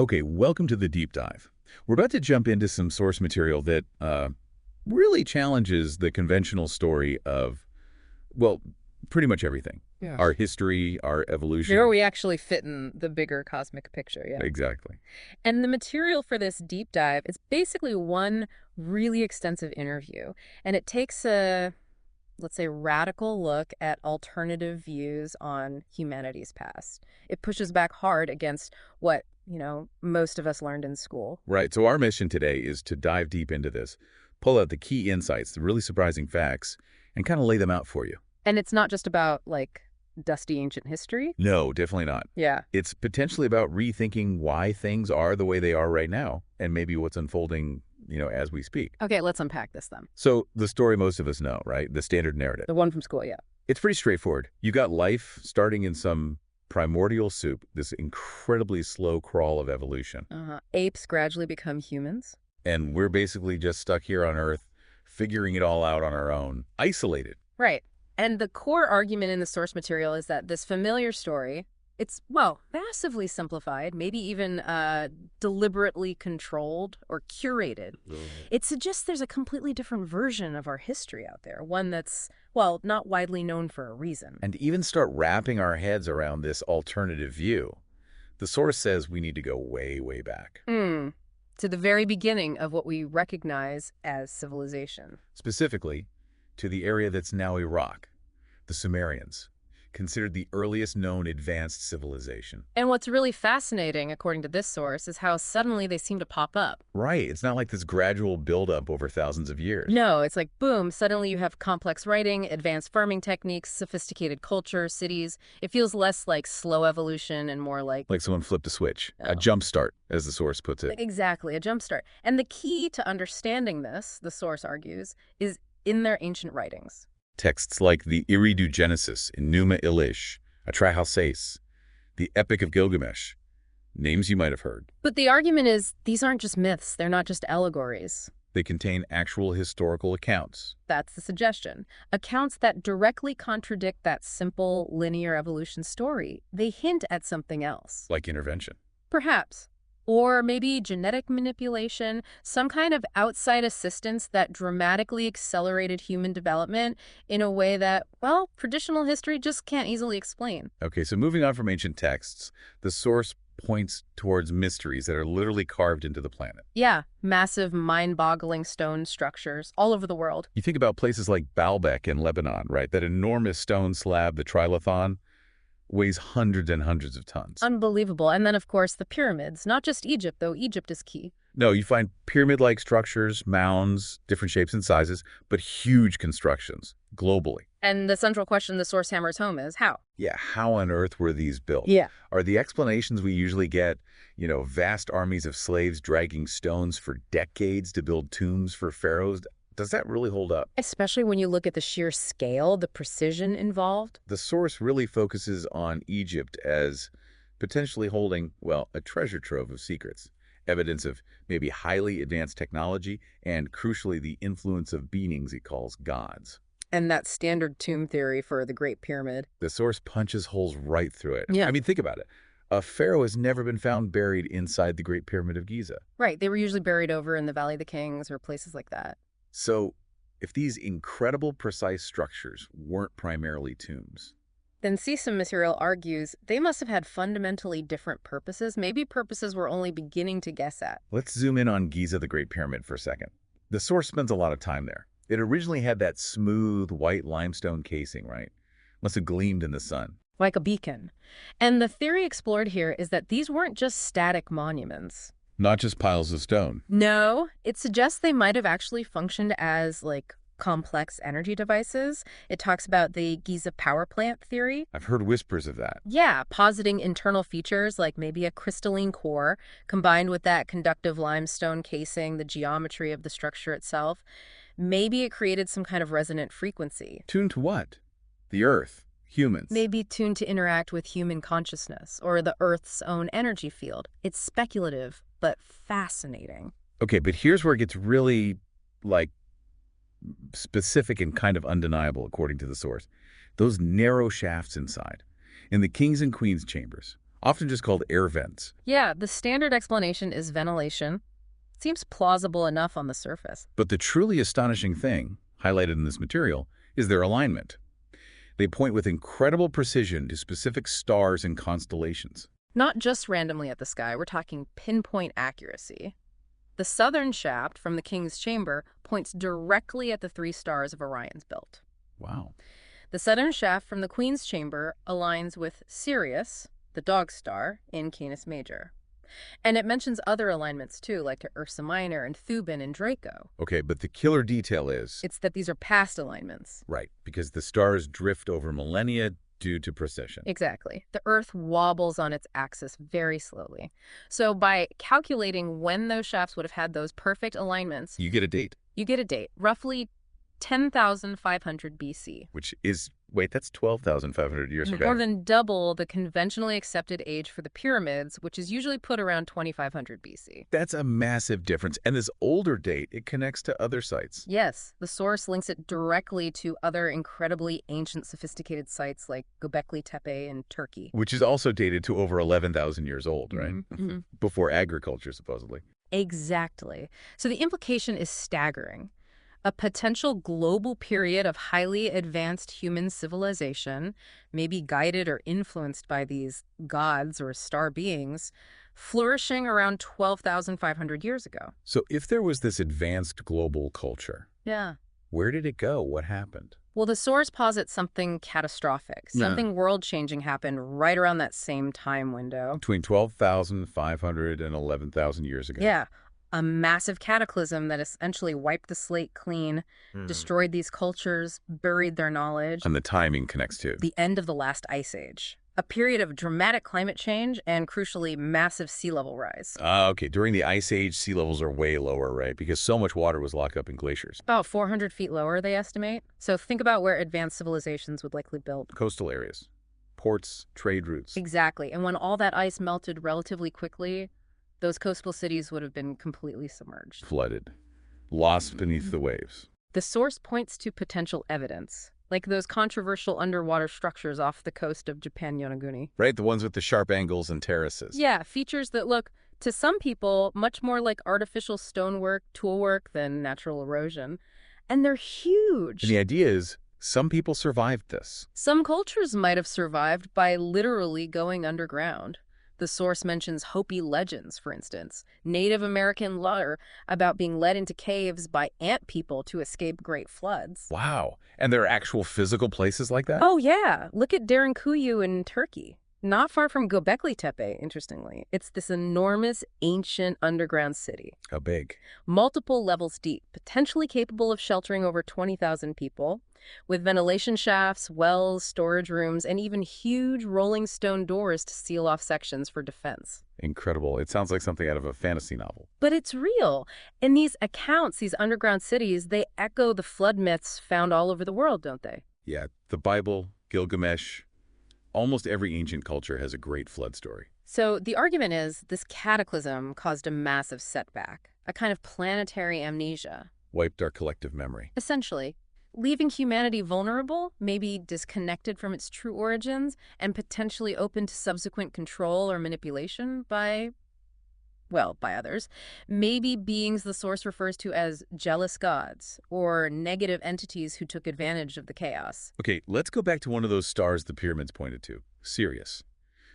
Okay, welcome to the deep dive. We're about to jump into some source material that really challenges the conventional story of, well, pretty much everything. Yeah. Our history, our evolution. Where we actually fit in the bigger cosmic picture, yeah. Exactly. And the material for this deep dive is basically one really extensive interview. And it takes a, let's say, radical look at alternative views on humanity's past. It pushes back hard against what, most of us learned in school. Right. So our mission today is to dive deep into this, pull out the key insights, the really surprising facts, and kind of lay them out for you. And it's not just about, like, dusty ancient history. No, definitely not. Yeah. It's potentially about rethinking why things are the way they are right now, and maybe what's unfolding, as we speak. Okay, let's unpack this then. So the story most of us know, right? The standard narrative. The one from school, yeah. It's pretty straightforward. You got life starting in some primordial soup, this incredibly slow crawl of evolution. Apes gradually become humans. And we're basically just stuck here on Earth, figuring it all out on our own, isolated. Right. And the core argument in the source material is that this familiar story, it's, well, massively simplified, maybe even deliberately controlled or curated. It suggests there's a completely different version of our history out there, one that's, well, not widely known for a reason. And even start wrapping our heads around this alternative view. The source says we need to go way, way back. To the very beginning of what we recognize as civilization. Specifically, to the area that's now Iraq, the Sumerians, considered the earliest known advanced civilization. And what's really fascinating, according to this source, is how suddenly they seem to pop up. Right. It's not like this gradual buildup over thousands of years. No, it's like, boom, suddenly you have complex writing, advanced farming techniques, sophisticated culture, cities. It feels less like slow evolution and more like... Like someone flipped a switch, a jump start, as the source puts it. Exactly, a jump start. And the key to understanding this, the source argues, is in their ancient writings. Texts like the Eridu Genesis in Numa Elish, Atrahasis, the Epic of Gilgamesh, names you might have heard. But the argument is these aren't just myths, they're not just allegories. They contain actual historical accounts. That's the suggestion. Accounts that directly contradict that simple linear evolution story. They hint at something else. Like intervention. Perhaps. Or maybe genetic manipulation, some kind of outside assistance that dramatically accelerated human development in a way that, well, traditional history just can't easily explain. Okay, so moving on from ancient texts, the source points towards mysteries that are literally carved into the planet. Yeah, massive, mind-boggling stone structures all over the world. You think about places like Baalbek in Lebanon, right? That enormous stone slab, the Trilithon, weighs hundreds and hundreds of tons. Unbelievable. And then, of course, the pyramids. Not just Egypt, though. Egypt is key. No, you find pyramid-like structures, mounds, different shapes and sizes, but huge constructions, globally. And the central question the source hammers home is how? Yeah, how on earth were these built? Yeah. Are the explanations we usually get, vast armies of slaves dragging stones for decades to build tombs for pharaohs? Does that really hold up? Especially when you look at the sheer scale, the precision involved. The source really focuses on Egypt as potentially holding, well, a treasure trove of secrets, evidence of maybe highly advanced technology, and crucially the influence of beings he calls gods. And that standard tomb theory for the Great Pyramid. The source punches holes right through it. Yeah. I mean, think about it. A pharaoh has never been found buried inside the Great Pyramid of Giza. Right. They were usually buried over in the Valley of the Kings or places like that. So, if these incredible precise structures weren't primarily tombs, then CSIM material argues they must have had fundamentally different purposes, maybe purposes we're only beginning to guess at. Let's zoom in on Giza, the Great Pyramid, for a second. The source spends a lot of time there. It originally had that smooth, white limestone casing, right? Must have gleamed in the sun. Like a beacon. And the theory explored here is that these weren't just static monuments. Not just piles of stone. No, it suggests they might have actually functioned as, like, complex energy devices. It talks about the Giza power plant theory. I've heard whispers of that. Yeah, positing internal features like maybe a crystalline core combined with that conductive limestone casing, the geometry of the structure itself. Maybe it created some kind of resonant frequency. Tuned to what? The Earth. Humans. Maybe tuned to interact with human consciousness or the Earth's own energy field. It's speculative, but fascinating. Okay, but here's where it gets really, specific and kind of undeniable, according to the source. Those narrow shafts inside, in the kings and queens chambers, often just called air vents. Yeah, the standard explanation is ventilation. Seems plausible enough on the surface. But the truly astonishing thing, highlighted in this material, is their alignment. They point with incredible precision to specific stars and constellations. Not just randomly at the sky, we're talking pinpoint accuracy. The southern shaft from the King's Chamber points directly at the 3 stars of Orion's belt. Wow. The southern shaft from the Queen's Chamber aligns with Sirius, the dog star, in Canis Major. And it mentions other alignments too, like to Ursa Minor and Thuban and Draco. Okay, but the killer detail is... It's that these are past alignments. Right, because the stars drift over millennia due to precession. Exactly. The Earth wobbles on its axis very slowly. So by calculating when those shafts would have had those perfect alignments, You get a date, you get a date, roughly 10,500 BC. which is... Wait, that's 12,500 years ago. More than double the conventionally accepted age for the pyramids, which is usually put around 2,500 BC. That's a massive difference. And this older date, it connects to other sites. Yes, the source links it directly to other incredibly ancient, sophisticated sites like Göbekli Tepe in Turkey. Which is also dated to over 11,000 years old, right? Mhm. Before agriculture, supposedly. Exactly. So the implication is staggering. A potential global period of highly advanced human civilization, maybe guided or influenced by these gods or star beings, flourishing around 12,500 years ago. So if there was this advanced global culture, Yeah. where did it go? What happened? Well, the source posits something catastrophic. Yeah. Something world-changing happened right around that same time window. Between 12,500 and 11,000 years ago. Yeah. A massive cataclysm that essentially wiped the slate clean, destroyed these cultures, buried their knowledge. And the timing connects too. The end of the last ice age. A period of dramatic climate change and, crucially, massive sea level rise. Okay. During the Ice Age, sea levels are way lower, right? Because so much water was locked up in glaciers. About 400 feet lower, they estimate. So think about where advanced civilizations would likely build. Coastal areas, ports, trade routes. Exactly. And when all that ice melted relatively quickly, those coastal cities would have been completely submerged. Flooded. Lost beneath the waves. The source points to potential evidence, like those controversial underwater structures off the coast of Japan Yonaguni. Right? The ones with the sharp angles and terraces. Yeah, features that look, to some people, much more like artificial stonework, toolwork than natural erosion. And they're huge. And the idea is, some people survived this. Some cultures might have survived by literally going underground. The source mentions Hopi legends, for instance, Native American lore about being led into caves by ant people to escape great floods. Wow. And there are actual physical places like that? Oh, yeah. Look at Derinkuyu in Turkey. Not far from Göbekli Tepe, interestingly. It's this enormous, ancient underground city. How big? Multiple levels deep, potentially capable of sheltering over 20,000 people, with ventilation shafts, wells, storage rooms, and even huge rolling stone doors to seal off sections for defense. Incredible. It sounds like something out of a fantasy novel. But it's real. In these accounts, these underground cities, they echo the flood myths found all over the world, don't they? Yeah, the Bible, Gilgamesh, almost every ancient culture has a great flood story. So the argument is this cataclysm caused a massive setback, a kind of planetary amnesia. Wiped our collective memory. Essentially, leaving humanity vulnerable, maybe disconnected from its true origins, and potentially open to subsequent control or manipulation by others. Maybe beings the source refers to as jealous gods or negative entities who took advantage of the chaos. Okay, let's go back to one of those stars the pyramids pointed to, Sirius.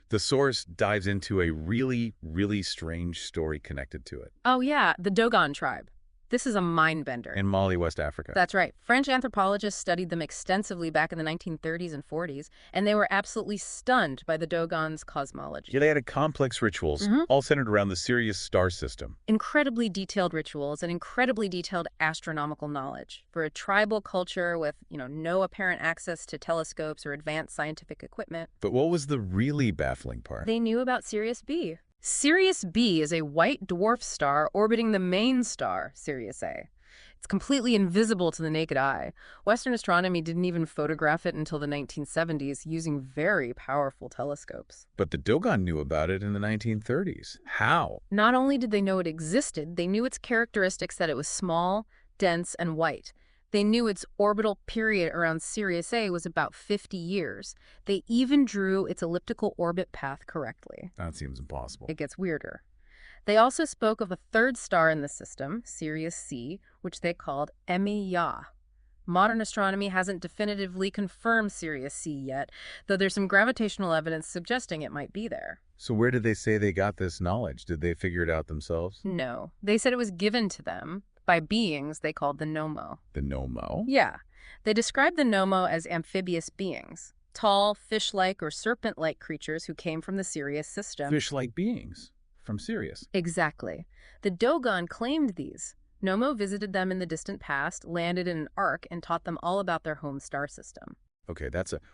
The source dives into a really, really strange story connected to it. Oh yeah, the Dogon tribe. This is a mind-bender. In Mali, West Africa. That's right. French anthropologists studied them extensively back in the 1930s and 40s, and they were absolutely stunned by the Dogon's cosmology. Yeah, they had complex rituals, all centered around the Sirius star system. Incredibly detailed rituals and incredibly detailed astronomical knowledge. For a tribal culture with, no apparent access to telescopes or advanced scientific equipment. But what was the really baffling part? They knew about Sirius B. Sirius B is a white dwarf star orbiting the main star, Sirius A. It's completely invisible to the naked eye. Western astronomy didn't even photograph it until the 1970s using very powerful telescopes. But the Dogon knew about it in the 1930s. How? Not only did they know it existed, they knew its characteristics, that it was small, dense, and white. They knew its orbital period around Sirius A was about 50 years. They even drew its elliptical orbit path correctly. That seems impossible. It gets weirder. They also spoke of a third star in the system, Sirius C, which they called Emi-Ya. Modern astronomy hasn't definitively confirmed Sirius C yet, though there's some gravitational evidence suggesting it might be there. So where did they say they got this knowledge? Did they figure it out themselves? No. They said it was given to them by beings they called the Nomo. The Nomo? Yeah. They described the Nomo as amphibious beings, tall, fish-like or serpent-like creatures who came from the Sirius system. Fish-like beings from Sirius. Exactly. The Dogon claimed these. Nomo visited them in the distant past, landed in an ark, and taught them all about their home star system. Okay,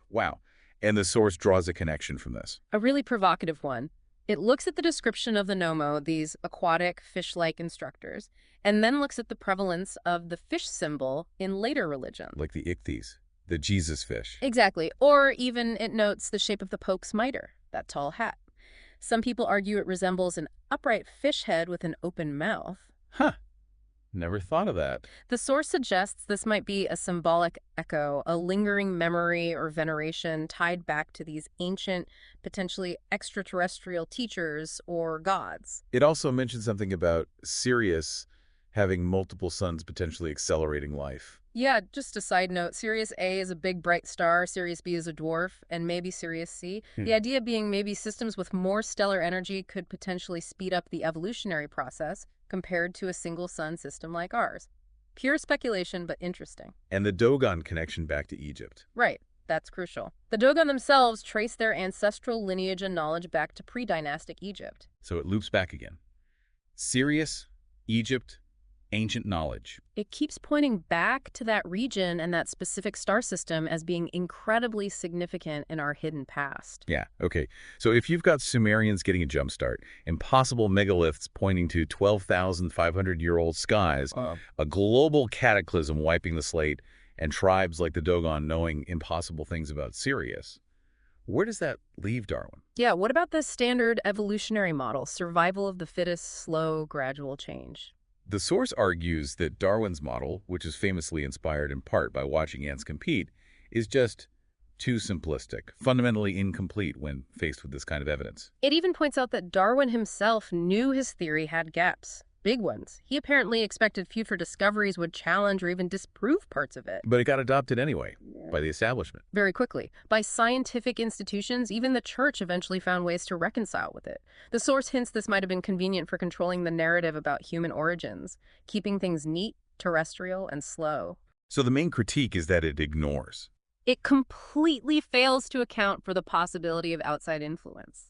wow. And the source draws a connection from this. A really provocative one. It looks at the description of the Nomo, these aquatic, fish-like instructors, and then looks at the prevalence of the fish symbol in later religions. Like the ichthys, the Jesus fish. Exactly. Or even it notes the shape of the Pope's mitre, that tall hat. Some people argue it resembles an upright fish head with an open mouth. Huh. Never thought of that. The source suggests this might be a symbolic echo, a lingering memory or veneration tied back to these ancient, potentially extraterrestrial teachers or gods. It also mentioned something about Sirius having multiple suns potentially accelerating life. Yeah, just a side note, Sirius A is a big bright star, Sirius B is a dwarf, and maybe Sirius C. The idea being maybe systems with more stellar energy could potentially speed up the evolutionary process compared to a single sun system like ours. Pure speculation, but interesting. And the Dogon connection back to Egypt. Right, that's crucial. The Dogon themselves trace their ancestral lineage and knowledge back to pre-dynastic Egypt. So it loops back again. Sirius, Egypt, ancient knowledge. It keeps pointing back to that region and that specific star system as being incredibly significant in our hidden past. Yeah, okay. So if you've got Sumerians getting a jump start, impossible megaliths pointing to 12,500-year-old skies, a global cataclysm wiping the slate, and tribes like the Dogon knowing impossible things about Sirius, where does that leave Darwin? Yeah, what about the standard evolutionary model, survival of the fittest, slow, gradual change? The source argues that Darwin's model, which is famously inspired in part by watching ants compete, is just too simplistic, fundamentally incomplete when faced with this kind of evidence. It even points out that Darwin himself knew his theory had gaps, big ones. He apparently expected future discoveries would challenge or even disprove parts of it. But it got adopted anyway by the establishment. Very quickly. By scientific institutions, even the church eventually found ways to reconcile with it. The source hints this might have been convenient for controlling the narrative about human origins, keeping things neat, terrestrial, and slow. So the main critique is that it ignores. It completely fails to account for the possibility of outside influence,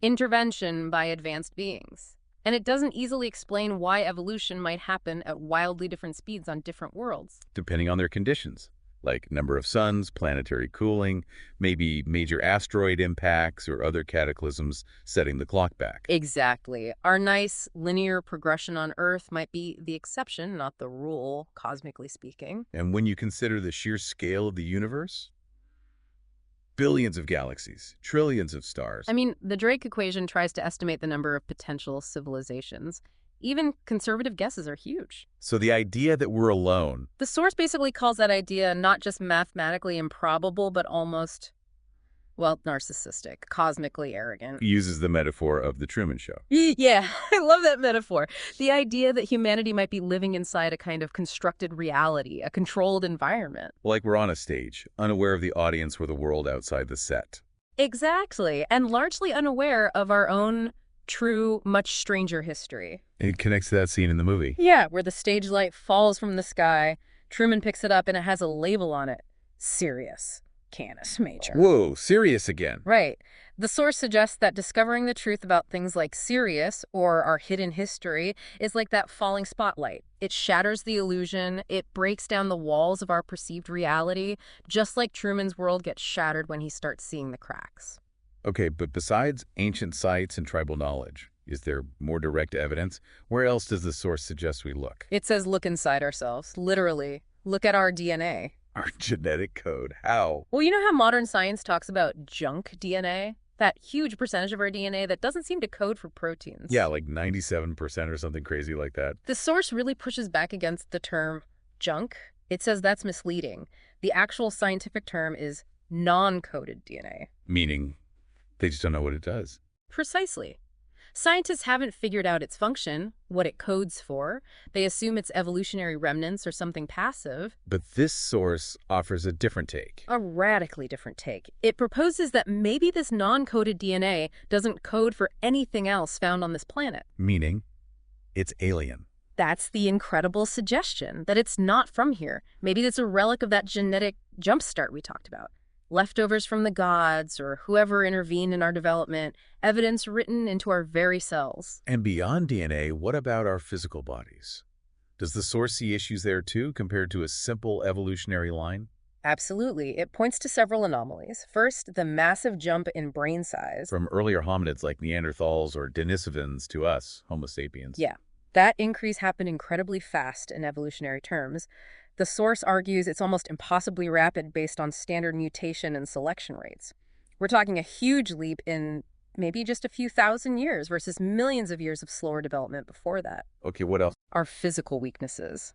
intervention by advanced beings. And it doesn't easily explain why evolution might happen at wildly different speeds on different worlds. Depending on their conditions, like number of suns, planetary cooling, maybe major asteroid impacts or other cataclysms setting the clock back. Exactly. Our nice linear progression on Earth might be the exception, not the rule, cosmically speaking. And when you consider the sheer scale of the universe, billions of galaxies, trillions of stars. I mean, the Drake equation tries to estimate the number of potential civilizations. Even conservative guesses are huge. So the idea that we're alone. The source basically calls that idea not just mathematically improbable, but almost, well, narcissistic, cosmically arrogant. Uses the metaphor of the Truman Show. Yeah, I love that metaphor. The idea that humanity might be living inside a kind of constructed reality, a controlled environment. Like we're on a stage, unaware of the audience or the world outside the set. Exactly, and largely unaware of our own true, much stranger history. It connects to that scene in the movie. Yeah, where the stage light falls from the sky, Truman picks it up and it has a label on it. Sirius, Canis Major. Whoa, Sirius again. Right. The source suggests that discovering the truth about things like Sirius, or our hidden history, is like that falling spotlight. It shatters the illusion, it breaks down the walls of our perceived reality, just like Truman's world gets shattered when he starts seeing the cracks. Okay, but besides ancient sites and tribal knowledge, is there more direct evidence? Where else does the source suggest we look? It says look inside ourselves, literally. Look at our DNA. Our genetic code. How? Well, you know how modern science talks about junk DNA? That huge percentage of our DNA that doesn't seem to code for proteins. Yeah, like 97% or something crazy like that. The source really pushes back against the term junk. It says that's misleading. The actual scientific term is non-coded DNA. Meaning they just don't know what it does. Precisely. Scientists haven't figured out its function, what it codes for. They assume it's evolutionary remnants or something passive. But this source offers a different take. A radically different take. It proposes that maybe this non-coded DNA doesn't code for anything else found on this planet. Meaning it's alien. That's the incredible suggestion, that it's not from here. Maybe it's a relic of that genetic jumpstart we talked about. Leftovers from the gods or whoever intervened in our development, evidence written into our very cells. And beyond DNA, what about our physical bodies? Does the source see issues there too, compared to a simple evolutionary line? Absolutely. It points to several anomalies. First, the massive jump in brain size. From earlier hominids like Neanderthals or Denisovans to us, Homo sapiens. Yeah, that increase happened incredibly fast in evolutionary terms. The source argues it's almost impossibly rapid based on standard mutation and selection rates. We're talking a huge leap in maybe just a few thousand years versus millions of years of slower development before that. Okay, what else? Our physical weaknesses.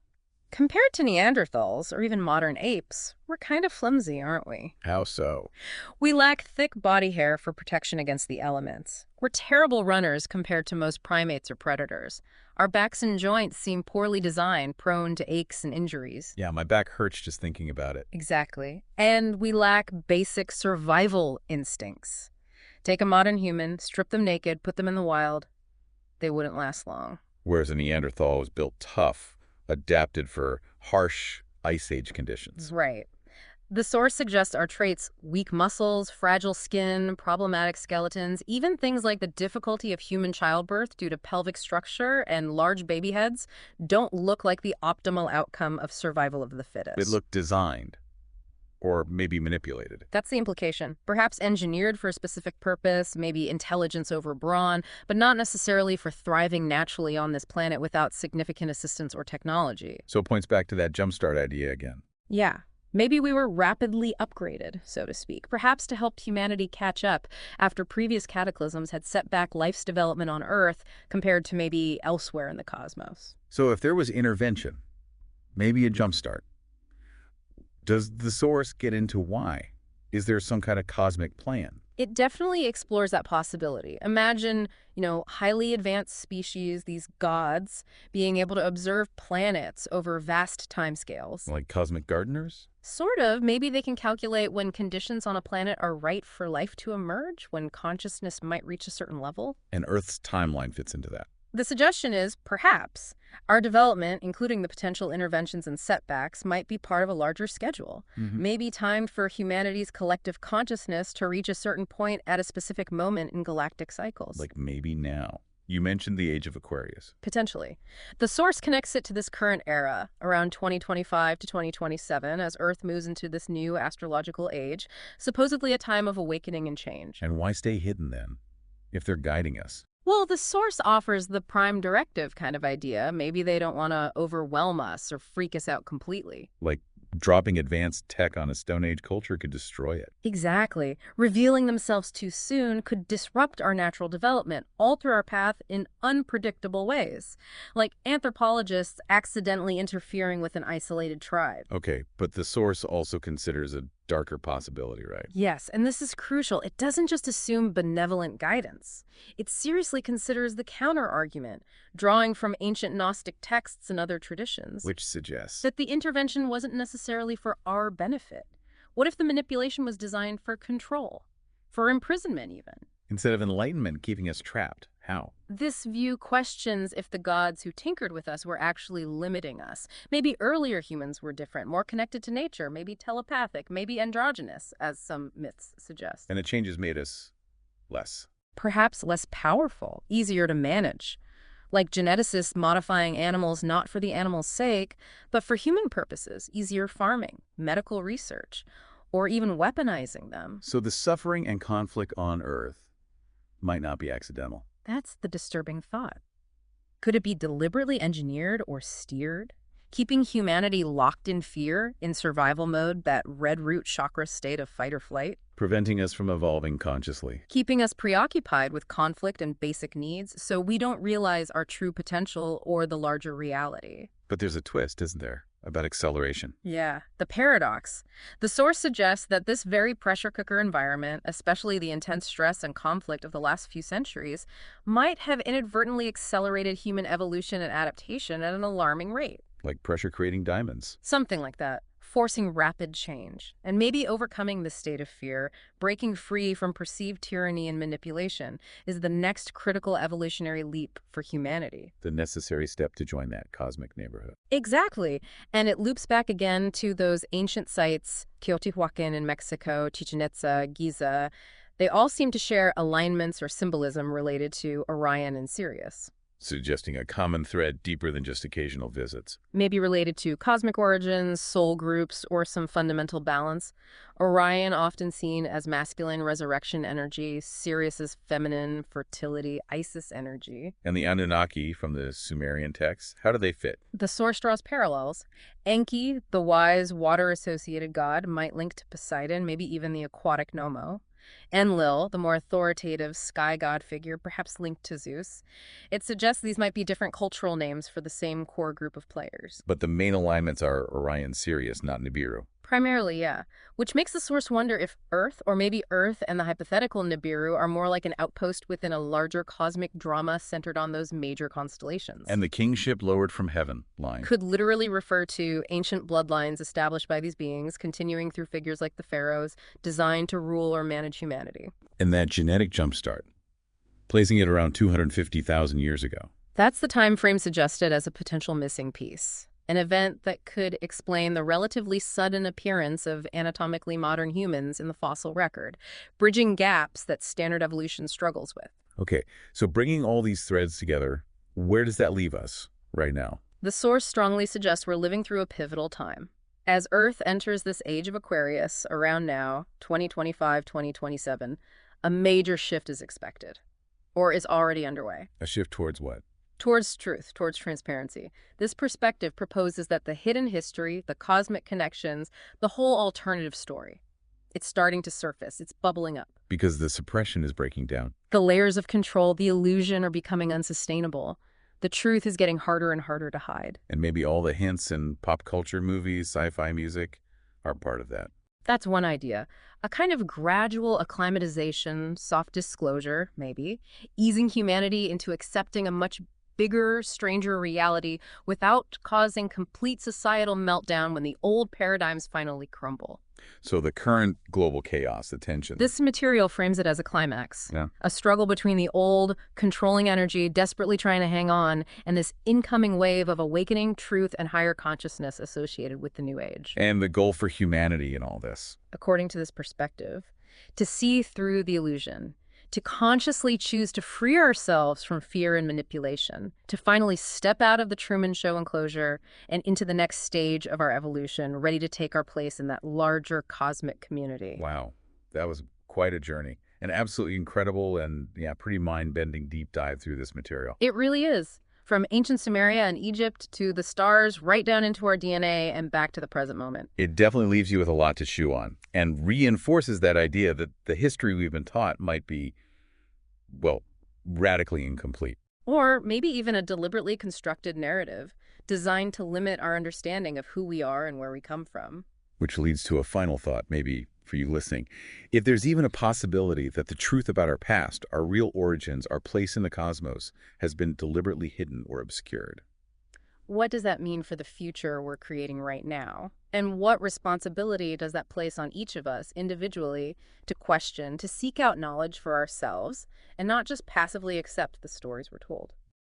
Compared to Neanderthals or even modern apes, we're kind of flimsy, aren't we? How so? We lack thick body hair for protection against the elements. We're terrible runners compared to most primates or predators. Our backs and joints seem poorly designed, prone to aches and injuries. Yeah, my back hurts just thinking about it. Exactly. And we lack basic survival instincts. Take a modern human, strip them naked, put them in the wild. They wouldn't last long. Whereas a Neanderthal was built tough, adapted for harsh ice age conditions. Right. The source suggests our traits, weak muscles, fragile skin, problematic skeletons, even things like the difficulty of human childbirth due to pelvic structure and large baby heads, don't look like the optimal outcome of survival of the fittest. It looked designed, or maybe manipulated. That's the implication. Perhaps engineered for a specific purpose, maybe intelligence over brawn, but not necessarily for thriving naturally on this planet without significant assistance or technology. So it points back to that jumpstart idea again. Yeah. Maybe we were rapidly upgraded, so to speak, perhaps to help humanity catch up after previous cataclysms had set back life's development on Earth compared to maybe elsewhere in the cosmos. So if there was intervention, maybe a jumpstart, does the source get into why? Is there some kind of cosmic plan? It definitely explores that possibility. Imagine, highly advanced species, these gods, being able to observe planets over vast timescales. Like cosmic gardeners? Sort of. Maybe they can calculate when conditions on a planet are right for life to emerge, when consciousness might reach a certain level. And Earth's timeline fits into that. The suggestion is, perhaps, our development, including the potential interventions and setbacks, might be part of a larger schedule. Maybe timed for humanity's collective consciousness to reach a certain point at a specific moment in galactic cycles. Like maybe now. You mentioned the age of Aquarius. Potentially. The source connects it to this current era, around 2025 to 2027, as Earth moves into this new astrological age, supposedly a time of awakening and change. And why stay hidden then, if they're guiding us? Well, the source offers the prime directive kind of idea. Maybe they don't want to overwhelm us or freak us out completely. Like dropping advanced tech on a Stone Age culture could destroy it. Exactly. Revealing themselves too soon could disrupt our natural development, alter our path in unpredictable ways. Like anthropologists accidentally interfering with an isolated tribe. Okay, but the source also considers a darker possibility, right? Yes, and this is crucial. It doesn't just assume benevolent guidance. It seriously considers the counter-argument, drawing from ancient Gnostic texts and other traditions. Which suggests that the intervention wasn't necessarily for our benefit. What if the manipulation was designed for control? For imprisonment, even? instead of enlightenment keeping us trapped. How? This view questions if the gods who tinkered with us were actually limiting us. Maybe earlier humans were different, more connected to nature, maybe telepathic, maybe androgynous, as some myths suggest. And the changes made us less. Perhaps less powerful, easier to manage. Like geneticists modifying animals not for the animal's sake, but for human purposes, easier farming, medical research, or even weaponizing them. So the suffering and conflict on Earth might not be accidental. That's the disturbing thought. Could it be deliberately engineered or steered? Keeping humanity locked in fear, in survival mode, that red root chakra state of fight or flight? Preventing us from evolving consciously. Keeping us preoccupied with conflict and basic needs so we don't realize our true potential or the larger reality. But there's a twist, isn't there? about acceleration. Yeah, the paradox. The source suggests that this very pressure cooker environment, especially the intense stress and conflict of the last few centuries, might have inadvertently accelerated human evolution and adaptation at an alarming rate. Like pressure creating diamonds. Something like that, forcing rapid change, and maybe overcoming this state of fear, breaking free from perceived tyranny and manipulation, is the next critical evolutionary leap for humanity. The necessary step to join that cosmic neighborhood. Exactly. And it loops back again to those ancient sites, Teotihuacan in Mexico, Chichen Itza, Giza. They all seem to share alignments or symbolism related to Orion and Sirius. Suggesting a common thread deeper than just occasional visits. Maybe related to cosmic origins, soul groups, or some fundamental balance. Orion often seen as masculine resurrection energy, Sirius as feminine fertility, Isis energy. And the Anunnaki from the Sumerian texts, how do they fit? The source draws parallels. Enki, the wise water-associated god, might link to Poseidon, maybe even the aquatic Nomo. Enlil, the more authoritative sky god figure, perhaps linked to Zeus. It suggests these might be different cultural names for the same core group of players. But the main alignments are Orion, Sirius, not Nibiru. Primarily, yeah. Which makes the source wonder if Earth, or maybe Earth and the hypothetical Nibiru, are more like an outpost within a larger cosmic drama centered on those major constellations. And the kingship lowered from heaven line. Could literally refer to ancient bloodlines established by these beings, continuing through figures like the pharaohs, designed to rule or manage humanity. And that genetic jumpstart, placing it around 250,000 years ago. That's the time frame suggested as a potential missing piece. An event that could explain the relatively sudden appearance of anatomically modern humans in the fossil record, bridging gaps that standard evolution struggles with. Okay, so bringing all these threads together, where does that leave us right now? The source strongly suggests we're living through a pivotal time. As Earth enters this age of Aquarius, around now, 2025, 2027, a major shift is expected, or is already underway. A shift towards what? Towards truth, towards transparency. This perspective proposes that the hidden history, the cosmic connections, the whole alternative story, it's starting to surface, it's bubbling up. Because the suppression is breaking down. The layers of control, the illusion are becoming unsustainable. The truth is getting harder and harder to hide. And maybe all the hints in pop culture movies, sci-fi music are part of that. That's one idea. A kind of gradual acclimatization, soft disclosure, maybe, easing humanity into accepting a much bigger, stranger reality without causing complete societal meltdown when the old paradigms finally crumble. So the current global chaos, the tension. This material frames it as a climax. Yeah. A struggle between the old, controlling energy, desperately trying to hang on, and this incoming wave of awakening truth and higher consciousness associated with the new age. And the goal for humanity in all this. According to this perspective, to see through the illusion, to consciously choose to free ourselves from fear and manipulation, to finally step out of the Truman Show enclosure and into the next stage of our evolution, ready to take our place in that larger cosmic community. Wow, that was quite a journey. An absolutely incredible and, yeah, pretty mind-bending deep dive through this material. It really is. From ancient Sumeria and Egypt to the stars, right down into our DNA and back to the present moment. It definitely leaves you with a lot to chew on and reinforces that idea that the history we've been taught might be, well, radically incomplete. Or maybe even a deliberately constructed narrative designed to limit our understanding of who we are and where we come from. Which leads to a final thought, maybe for you listening. If there's even a possibility that the truth about our past, our real origins, our place in the cosmos, has been deliberately hidden or obscured. What does that mean for the future we're creating right now? And what responsibility does that place on each of us individually to question, to seek out knowledge for ourselves, and not just passively accept the stories we're told?